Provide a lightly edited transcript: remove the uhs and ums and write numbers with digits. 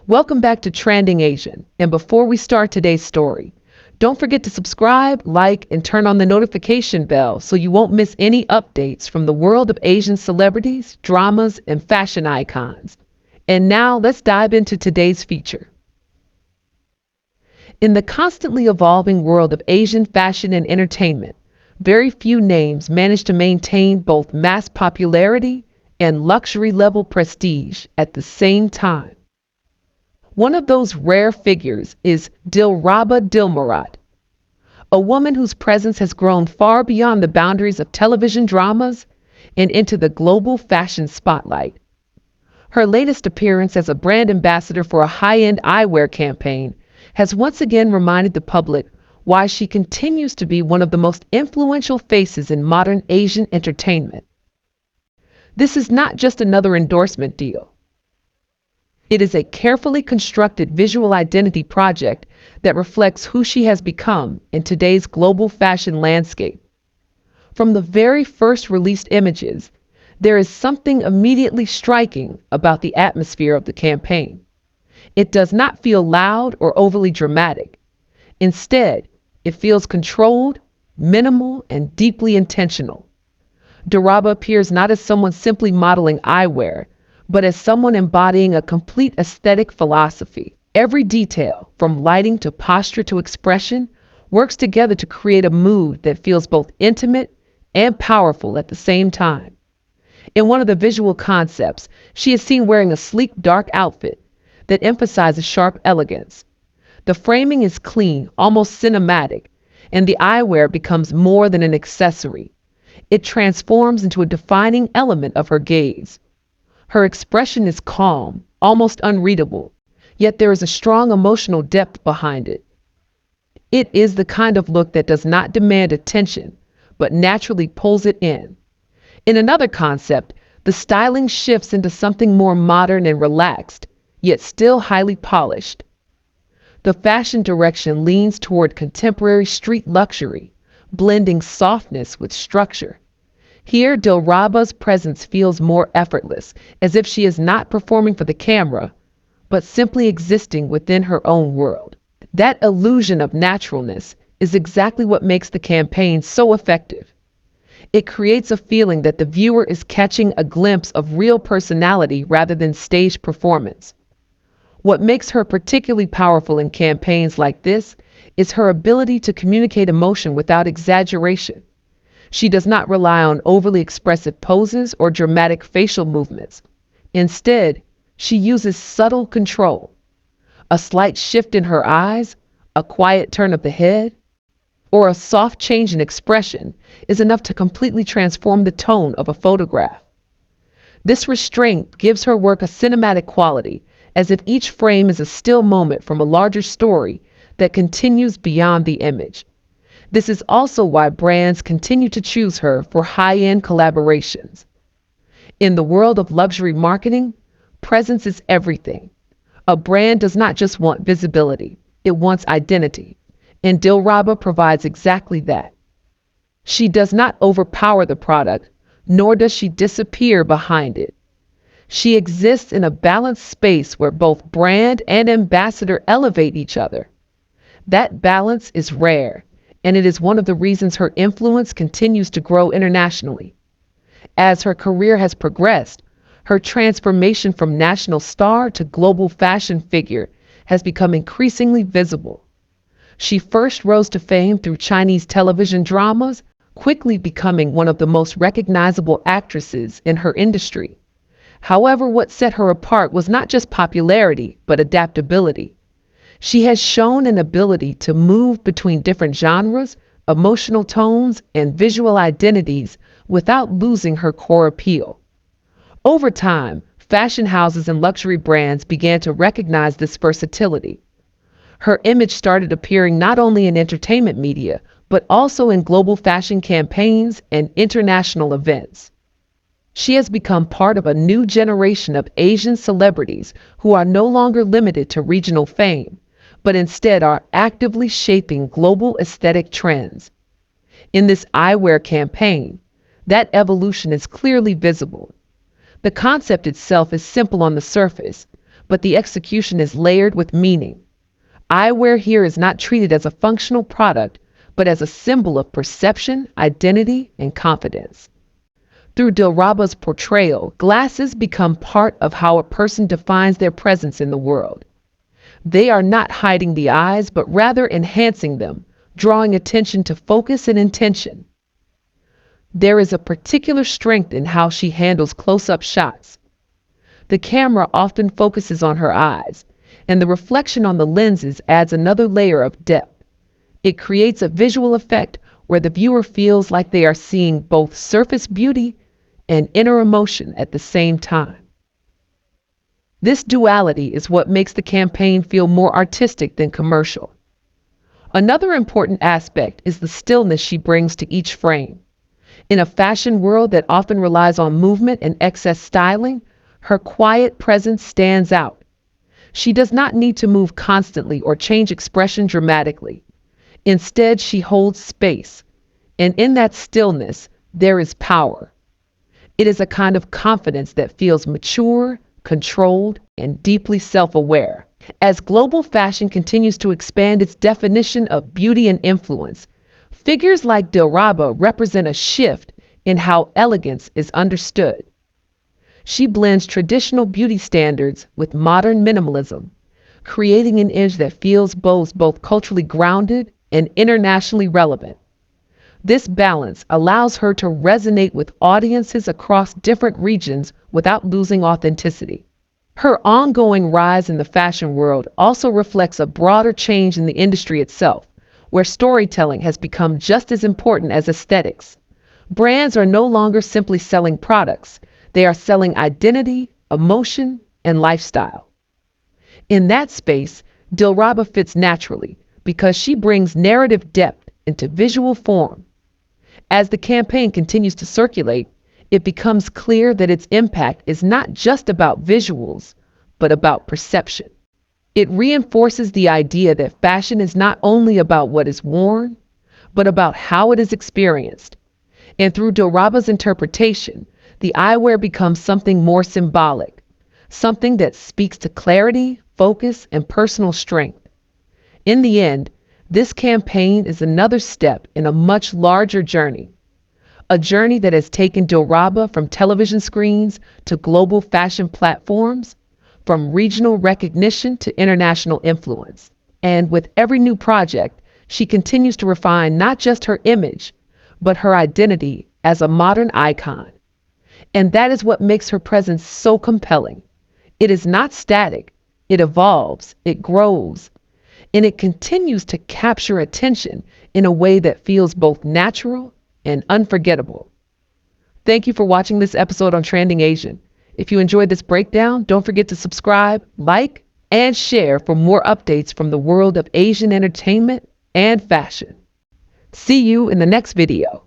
Welcome back to Tranding Asian. And before we start today's story, don't forget to subscribe, like, and turn on the notification bell so you won't miss any updates from the world of Asian celebrities, dramas, and fashion icons. And now let's dive into today's feature. In the constantly evolving world of Asian fashion and entertainment, very few names manage to maintain both mass popularity and luxury level prestige at the same time. One of those rare figures is Dilraba Dilmurat, a woman whose presence has grown far beyond the boundaries of television dramas and into the global fashion spotlight. Her latest appearance as a brand ambassador for a high-end eyewear campaign has once again reminded the public why she continues to be one of the most influential faces in modern Asian entertainment. This is not just another endorsement deal. It is a carefully constructed visual identity project that reflects who she has become in today's global fashion landscape. From the very first released images, there is something immediately striking about the atmosphere of the campaign. It does not feel loud or overly dramatic. Instead, it feels controlled, minimal, and deeply intentional. Dilraba appears not as someone simply modeling eyewear, but as someone embodying a complete aesthetic philosophy. Every detail, from lighting to posture to expression, works together to create a mood that feels both intimate and powerful at the same time. In one of the visual concepts, she is seen wearing a sleek dark outfit that emphasizes sharp elegance. The framing is clean, almost cinematic, and the eyewear becomes more than an accessory. It transforms into a defining element of her gaze. Her expression is calm, almost unreadable, yet there is a strong emotional depth behind it. It is the kind of look that does not demand attention, but naturally pulls it in. In another concept, the styling shifts into something more modern and relaxed, yet still highly polished. The fashion direction leans toward contemporary street luxury, blending softness with structure. Here, Dilraba's presence feels more effortless, as if she is not performing for the camera, but simply existing within her own world. That illusion of naturalness is exactly what makes the campaign so effective. It creates a feeling that the viewer is catching a glimpse of real personality rather than staged performance. What makes her particularly powerful in campaigns like this is her ability to communicate emotion without exaggeration. She does not rely on overly expressive poses or dramatic facial movements. Instead, she uses subtle control. A slight shift in her eyes, a quiet turn of the head, or a soft change in expression is enough to completely transform the tone of a photograph. This restraint gives her work a cinematic quality, as if each frame is a still moment from a larger story that continues beyond the image. This is also why brands continue to choose her for high-end collaborations. In the world of luxury marketing, presence is everything. A brand does not just want visibility, it wants identity. And Dilraba provides exactly that. She does not overpower the product, nor does she disappear behind it. She exists in a balanced space where both brand and ambassador elevate each other. That balance is rare, and it is one of the reasons her influence continues to grow internationally. As her career has progressed, her transformation from national star to global fashion figure has become increasingly visible. She first rose to fame through Chinese television dramas, quickly becoming one of the most recognizable actresses in her industry. However, what set her apart was not just popularity, but adaptability. She has shown an ability to move between different genres, emotional tones, and visual identities without losing her core appeal. Over time, fashion houses and luxury brands began to recognize this versatility. Her image started appearing not only in entertainment media, but also in global fashion campaigns and international events. She has become part of a new generation of Asian celebrities who are no longer limited to regional fame, but instead are actively shaping global aesthetic trends. In this eyewear campaign, that evolution is clearly visible. The concept itself is simple on the surface, but the execution is layered with meaning. Eyewear here is not treated as a functional product, but as a symbol of perception, identity, and confidence. Through Dilraba's portrayal, glasses become part of how a person defines their presence in the world. They are not hiding the eyes, but rather enhancing them, drawing attention to focus and intention. There is a particular strength in how she handles close-up shots. The camera often focuses on her eyes, and the reflection on the lenses adds another layer of depth. It creates a visual effect where the viewer feels like they are seeing both surface beauty and inner emotion at the same time. This duality is what makes the campaign feel more artistic than commercial. Another important aspect is the stillness she brings to each frame. In a fashion world that often relies on movement and excess styling, her quiet presence stands out. She does not need to move constantly or change expression dramatically. Instead, she holds space, and in that stillness, there is power. It is a kind of confidence that feels mature, controlled, and deeply self-aware. As global fashion continues to expand its definition of beauty and influence, figures like Dilraba represent a shift in how elegance is understood. She blends traditional beauty standards with modern minimalism, creating an image that feels both culturally grounded and internationally relevant. This balance allows her to resonate with audiences across different regions without losing authenticity. Her ongoing rise in the fashion world also reflects a broader change in the industry itself, where storytelling has become just as important as aesthetics. Brands are no longer simply selling products, they are selling identity, emotion, and lifestyle. In that space, Dilraba fits naturally because she brings narrative depth into visual form. As the campaign continues to circulate, it becomes clear that its impact is not just about visuals, but about perception. It reinforces the idea that fashion is not only about what is worn, but about how it is experienced. And through Dilraba's interpretation, the eyewear becomes something more symbolic, something that speaks to clarity, focus, and personal strength. In the end, this campaign is another step in a much larger journey, a journey that has taken Dilraba from television screens to global fashion platforms, from regional recognition to international influence. And with every new project, she continues to refine not just her image, but her identity as a modern icon. And that is what makes her presence so compelling. It is not static, it evolves, it grows, and it continues to capture attention in a way that feels both natural and unforgettable. Thank you for watching this episode on Trending Asian. If you enjoyed this breakdown, don't forget to subscribe, like, and share for more updates from the world of Asian entertainment and fashion. See you in the next video.